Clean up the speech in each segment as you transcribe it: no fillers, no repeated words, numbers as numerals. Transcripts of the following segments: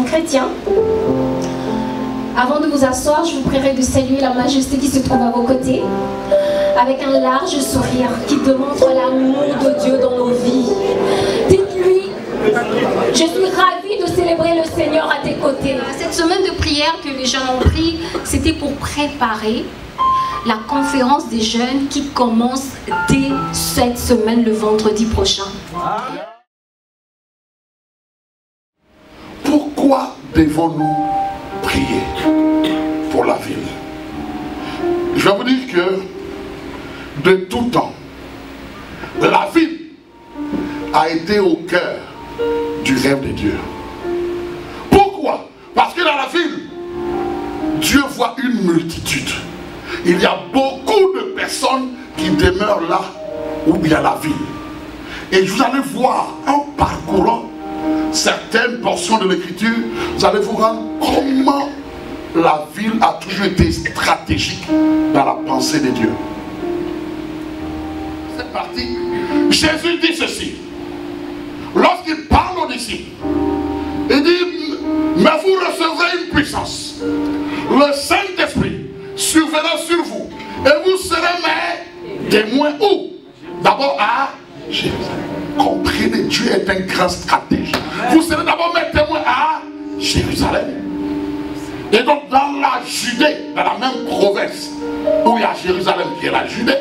sont chrétiens. Avant de vous asseoir, je vous prierai de saluer la majesté qui se trouve à vos côtés, avec un large sourire qui démontre l'amour de Dieu dans nos vies. Dites-lui, je suis ravie de célébrer le Seigneur à tes côtés. Cette semaine de prière que les jeunes ont pris, c'était pour préparer la conférence des jeunes qui commence dès cette semaine, le vendredi prochain. Pourquoi devons-nous prier pour la ville? Je vais vous dire que de tout temps, la ville a été au cœur du rêve de Dieu. Pourquoi? Parce que dans la ville, Dieu voit une multitude. Il y a beaucoup de personnes qui demeurent là où il y a la ville. Et vous allez voir, en parcourant certaines portions de l'écriture, vous allez vous rendre comment la ville a toujours été stratégique dans la pensée de Dieu. C'est parti. Jésus dit ceci. Lorsqu'il parle aux disciples, il dit, mais vous recevrez une puissance. Le Saint-Esprit surviendra sur vous. Et vous serez mes témoins où? D'abord à Jérusalem. Comprenez, Dieu est un grand stratège. Vous serez d'abord mes témoins à Jérusalem. Et donc dans la Judée, dans la même province où il y a Jérusalem qui est la Judée,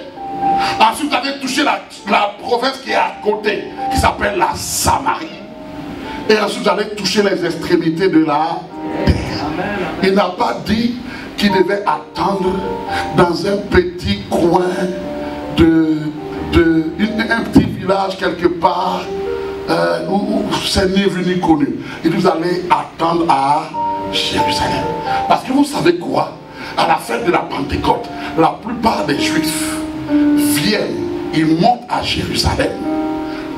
ensuite vous allez toucher la province qui est à côté, qui s'appelle la Samarie. Et ensuite vous allez toucher les extrémités de la terre. Il n'a pas dit qu'il devait attendre dans un petit coin un petit village quelque part où c'est ni vu ni connu. Et vous allez attendre à Jérusalem. Parce que vous savez quoi? À la fête de la Pentecôte, la plupart des Juifs viennent, ils montent à Jérusalem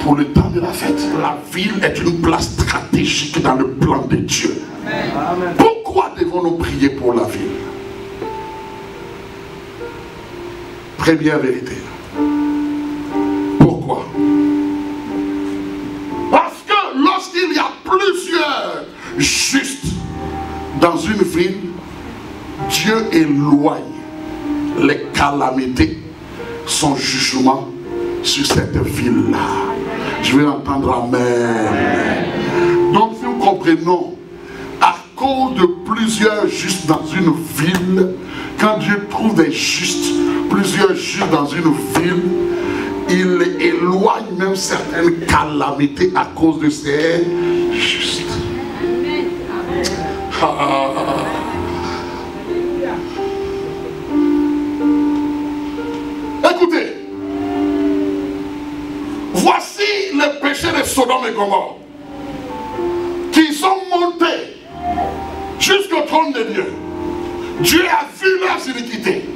pour le temps de la fête. La ville est une place stratégique dans le plan de Dieu. Amen. Pourquoi devons-nous prier pour la ville? Première vérité. Pourquoi? Parce que lorsqu'il y a plusieurs justes dans une ville, Dieu éloigne les calamités, son jugement sur cette ville-là. Je vais entendre Amen. Donc si nous comprenons, à cause de plusieurs justes dans une ville, quand Dieu trouve des justes, plusieurs justes dans une ville, il éloigne même certaines calamités à cause de ces justes. Écoutez, voici les péchés de Sodome et Gomorrhe qui sont montés jusqu'au trône de Dieu. Dieu a vu leurs iniquités.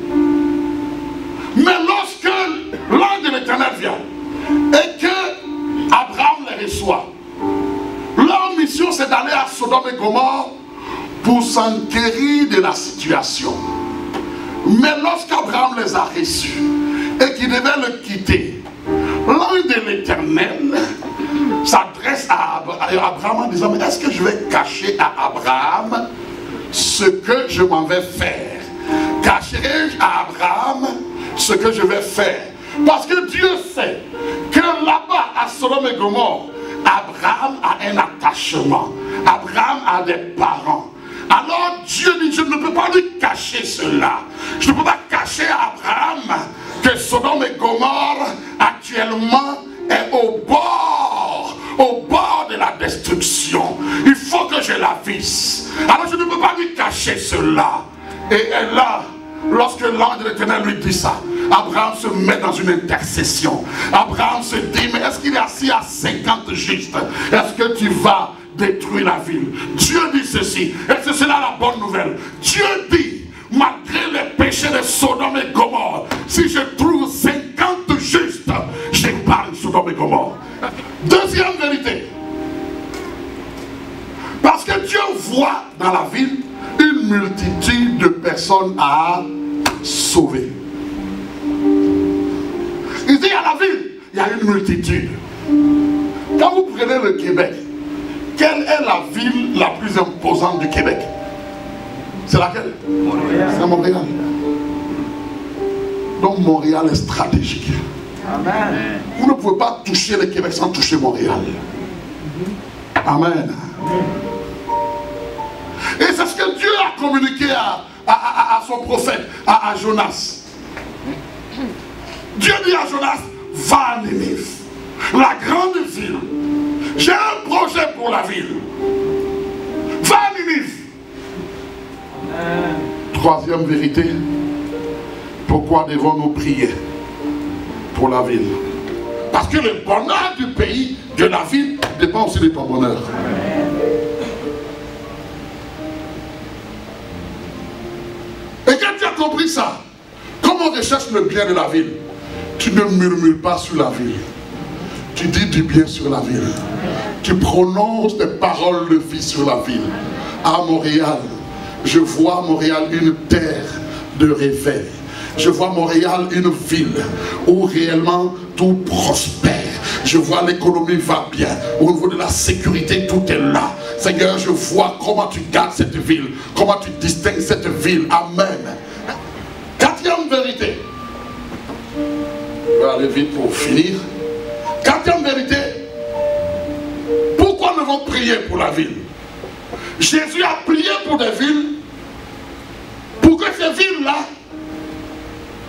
Mais lorsque l'ange de l'Éternel vient et que Abraham les reçoit, leur mission c'est d'aller à Sodome et Gomorrhe pour s'enquérir de la situation. Mais lorsqu'Abraham les a reçus et qu'il devait le quitter, l'ange de l'Éternel s'adresse à Abraham en disant, mais est-ce que je vais cacher à Abraham ce que je m'en vais faire? Cacherai-je à Abraham ce que je vais faire? Parce que Dieu sait que là-bas à Sodome et Gomorrhe, Abraham a un attachement. Abraham a des parents. Alors Dieu dit, je ne peux pas lui cacher cela. Je ne peux pas cacher à Abraham que Sodome et Gomorrhe actuellement est au bord de la destruction. Il faut que je la visse. Alors je ne peux pas lui cacher cela. Et là, lorsque l'ange de l'Éternel lui dit ça, Abraham se met dans une intercession. Abraham se dit, mais est-ce qu'il est assis à 50 justes? Est-ce que tu vas détruire la ville? Dieu dit ceci, et c'est cela la bonne nouvelle. Dieu dit, malgré les péchés de Sodome et Gomorrhe, si je trouve 50 justes, j'épargne Sodome et Gomorrhe. Deuxième vérité, parce que Dieu voit dans la ville une multitude de personnes à sauver. Il dit à la ville, il y a une multitude. Quand vous prenez le Québec, quelle est la ville la plus imposante du Québec? C'est laquelle? C'est Montréal. Donc Montréal est stratégique. Amen. Vous ne pouvez pas toucher le Québec sans toucher Montréal. Amen. Et c'est ce que Dieu a communiqué à son prophète, à Jonas. Dieu dit à Jonas, va à Ninive, la grande ville. J'ai un projet pour la ville. Va à Ninive. Troisième vérité, pourquoi devons-nous prier pour la ville? Parce que le bonheur du pays, de la ville, dépend aussi de ton bonheur. Et quand tu as compris ça, comme on recherche le bien de la ville, tu ne murmures pas sur la ville. Tu dis du bien sur la ville. Tu prononces des paroles de vie sur la ville. À Montréal, je vois Montréal une terre de réveil. Je vois Montréal une ville où réellement tout prospère. Je vois l'économie va bien. Au niveau de la sécurité, tout est là. Seigneur, je vois comment tu gardes cette ville. Comment tu distingues cette ville. Amen. Quatrième vérité. Je vais aller vite pour finir. Quatrième vérité. Pourquoi nous devons prier pour la ville? Jésus a prié pour des villes pour que ces villes-là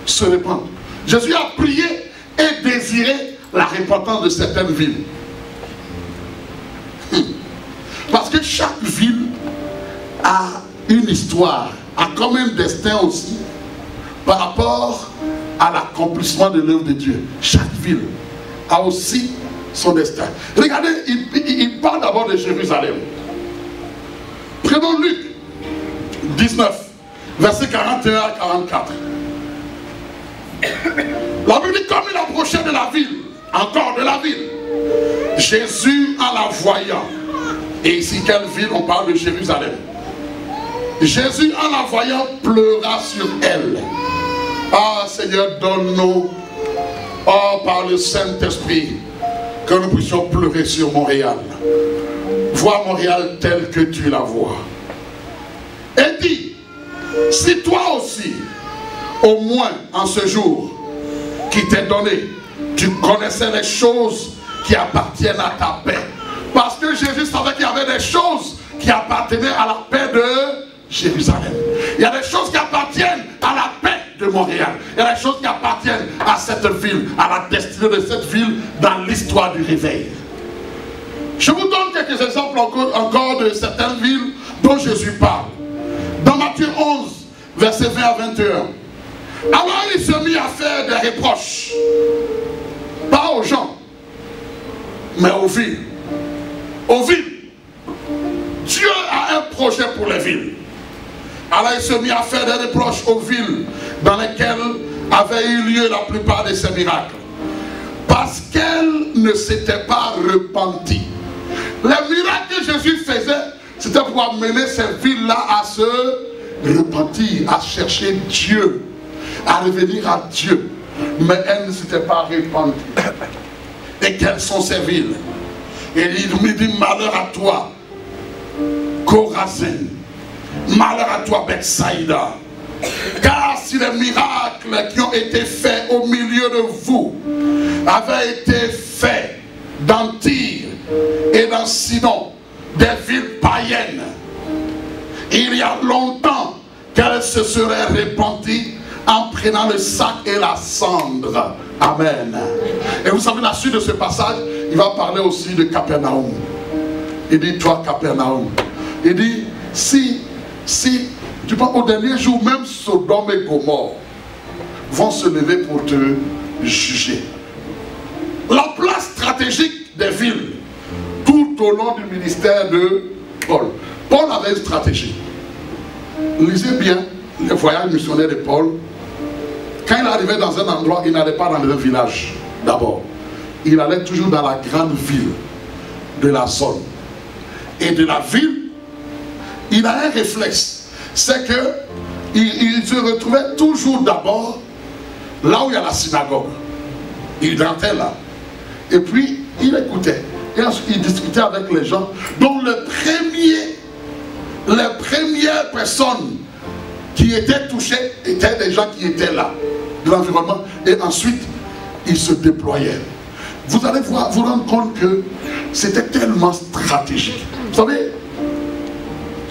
se répandent. Jésus a prié et désiré la repentance de certaines villes. Parce que chaque ville a une histoire, a comme un destin aussi par rapport à l'accomplissement de l'œuvre de Dieu. Chaque ville a aussi son destin. Regardez, il parle d'abord de Jérusalem. Prenons Luc 19, versets 41 à 44. La Bible dit, comme il approchait de la ville, encore de la ville, Jésus en la voyant, et ici quelle ville? On parle de Jérusalem. Jésus en la voyant pleura sur elle. Ah Seigneur, donne-nous, oh par le Saint-Esprit, que nous puissions pleurer sur Montréal. Vois Montréal tel que tu la vois. Et dis, si toi aussi, au moins en ce jour qui t'est donné, tu connaissais les choses qui appartiennent à ta paix. Parce que Jésus savait qu'il y avait des choses qui appartenaient à la paix de Jérusalem. Il y a des choses qui appartiennent à la paix de Montréal. Il y a des choses qui appartiennent à cette ville, à la destinée de cette ville dans l'histoire du réveil. Je vous donne quelques exemples encore de certaines villes dont Jésus parle. Dans Matthieu 11, versets 20 à 21. Alors il se mit à faire des reproches. Pas aux gens, mais aux villes. Aux villes. Dieu a un projet pour les villes. Alors il se mit à faire des reproches aux villes dans lesquelles avaient eu lieu la plupart de ces miracles. Parce qu'elles ne s'étaient pas repenties. Les miracles que Jésus faisait, c'était pour amener ces villes-là à se repentir, à chercher Dieu, à revenir à Dieu. Mais elles ne s'étaient pas repenties. Et quelles sont ces villes? Et il me dit, malheur à toi, Chorazin. Malheur à toi, Bethsaïda. Car si les miracles qui ont été faits au milieu de vous avaient été faits dans Tyr et dans Sidon, des villes païennes, il y a longtemps qu'elles se seraient repenties en prenant le sac et la cendre. Amen. Et vous savez, la suite de ce passage, il va parler aussi de Capernaum. Il dit, toi Capernaum, il dit, si tu vois, au dernier jour, même Sodome et Gomorrhe vont se lever pour te juger. La place stratégique des villes, tout au long du ministère de Paul. Paul avait une stratégie. Lisez bien les voyages missionnaires de Paul. Quand il arrivait dans un endroit, il n'allait pas dans un village d'abord. Il allait toujours dans la grande ville de la zone. Et de la ville, il a un réflexe. C'est que il se retrouvait toujours d'abord là où il y a la synagogue. Il rentrait là. Et puis, il écoutait. Et ensuite, il discutait avec les gens. Donc, les premières personnes qui étaient touchées étaient des gens qui étaient là, de l'environnement. Et ensuite, ils se déployaient. Vous allez vous rendre compte que c'était tellement stratégique. Vous savez,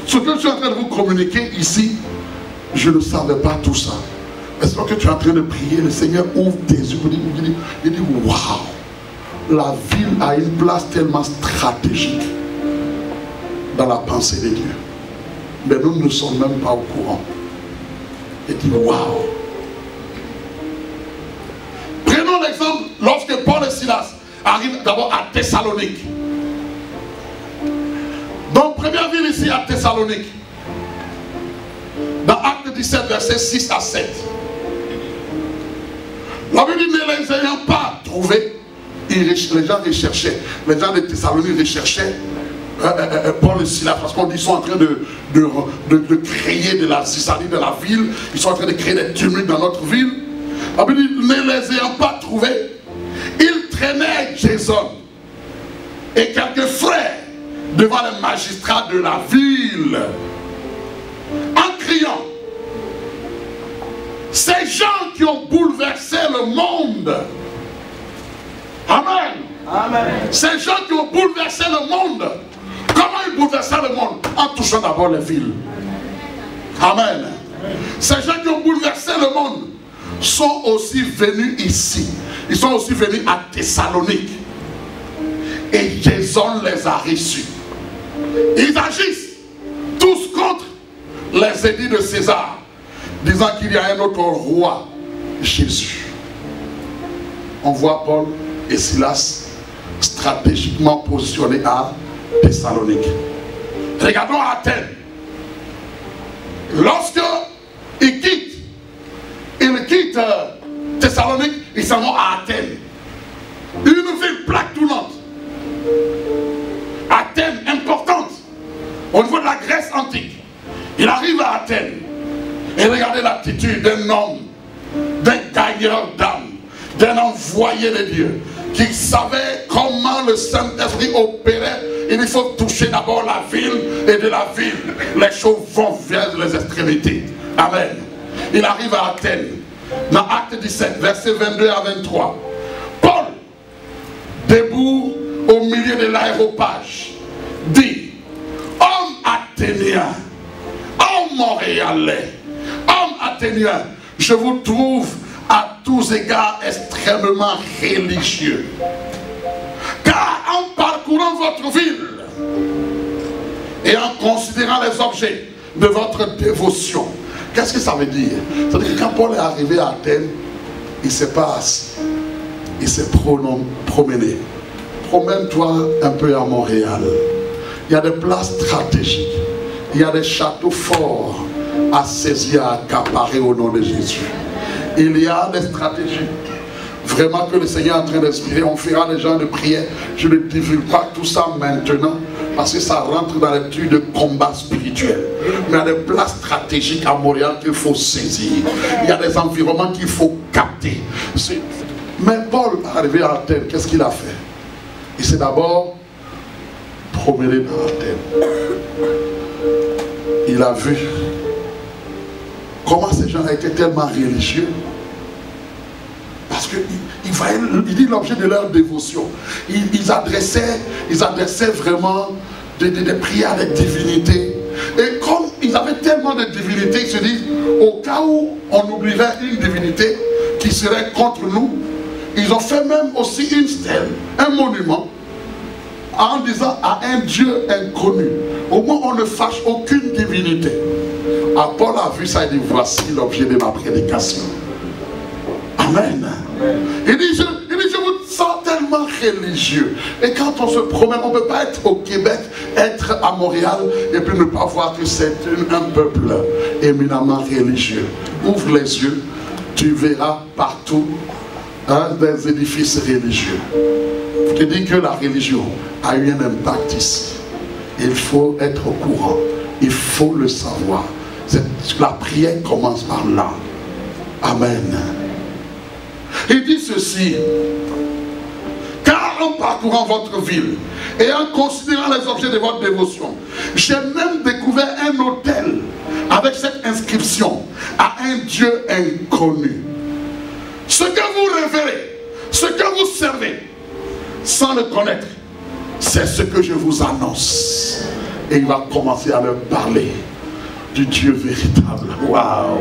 ce que je suis en train de vous communiquer ici, je ne savais pas tout ça. Mais c'est que tu es en train de prier, le Seigneur ouvre tes yeux. Il dit, waouh, la ville a une place tellement stratégique dans la pensée de Dieu. Mais nous ne sommes même pas au courant. Il dit, waouh. Prenons l'exemple lorsque Paul et Silas arrivent d'abord à Thessalonique. Donc, première ville ici à Thessalonique. Dans Actes 17, versets 6 à 7. La Bible dit, ne les ayant pas trouvés, les gens recherchaient. Les gens de Thessalonique recherchaient Paul et Silas, parce qu'ils sont en train de créer de la cisaille de la ville. Ils sont en train de créer des tumultes dans notre ville. La Bible dit, ne les ayant pas trouvés, ils traînaient Jason et quelques frères devant les magistrats de la ville en criant, ces gens qui ont bouleversé le monde, amen, amen. Ces gens qui ont bouleversé le monde, comment ils bouleversaient le monde? En touchant d'abord les villes, amen. Ces gens qui ont bouleversé le monde sont aussi venus ici. Ils sont aussi venus à Thessalonique. Et Jason les a reçus. Ils agissent tous contre les édits de César, disant qu'il y a un autre roi, Jésus. On voit Paul et Silas stratégiquement positionnés à Thessalonique. Regardons à Athènes. Lorsque ils quittent Thessalonique, ils s'en vont à Athènes. Une ville plaque tournante. Athènes importante au niveau de la Grèce antique. Il arrive à Athènes et regardez l'attitude d'un homme, d'un gagneur d'âme, d'un envoyé de Dieu qui savait comment le Saint-Esprit opérait. Il faut toucher d'abord la ville, et de la ville les choses vont vers les extrémités. Amen. Il arrive à Athènes dans Acte 17 versets 22 à 23. Paul, debout au milieu de l'aéropage, dit, homme athénien, homme montréalais, homme athénien, je vous trouve à tous égards extrêmement religieux. Car en parcourant votre ville et en considérant les objets de votre dévotion, qu'est-ce que ça veut dire? Ça veut dire que quand Paul est arrivé à Athènes, il s'est pas assis, il s'est promené. Promène-toi un peu à Montréal. Il y a des places stratégiques. Il y a des châteaux forts à saisir, à accaparer au nom de Jésus. Il y a des stratégies vraiment que le Seigneur est en train d'inspirer. On fera des gens de prière. Je ne divulgue pas tout ça maintenant parce que ça rentre dans l'étude de combat spirituel. Mais il y a des places stratégiques à Montréal qu'il faut saisir. Il y a des environnements qu'il faut capter. Mais Paul, arrivé à Athènes, qu'est-ce qu'il a fait? Il s'est d'abord promené dans Athènes. Il a vu comment ces gens étaient tellement religieux. Parce qu'il dit l'objet de leur dévotion. Ils adressaient vraiment des prières à des divinités. Et comme ils avaient tellement de divinités, ils se disent, au cas où on oublierait une divinité qui serait contre nous, ils ont fait même aussi une stèle, un monument, en disant à un Dieu inconnu. Au moins on ne fâche aucune divinité. Paul a vu ça et dit, voici l'objet de ma prédication. Amen. Il dit, je vous sens tellement religieux. Et quand on se promène, on ne peut pas être au Québec, être à Montréal, et puis ne pas voir que c'est un peuple éminemment religieux. Ouvre les yeux, tu verras partout des édifices religieux. Je te dis que la religion a eu un impact ici. Il faut être au courant. Il faut le savoir. La prière commence par là. Amen. Il dit ceci. Car en parcourant votre ville et en considérant les objets de votre dévotion, j'ai même découvert un autel avec cette inscription à un Dieu inconnu. Ce que vous révérez, ce que vous servez, sans le connaître, c'est ce que je vous annonce. Et il va commencer à leur parler du Dieu véritable. Waouh!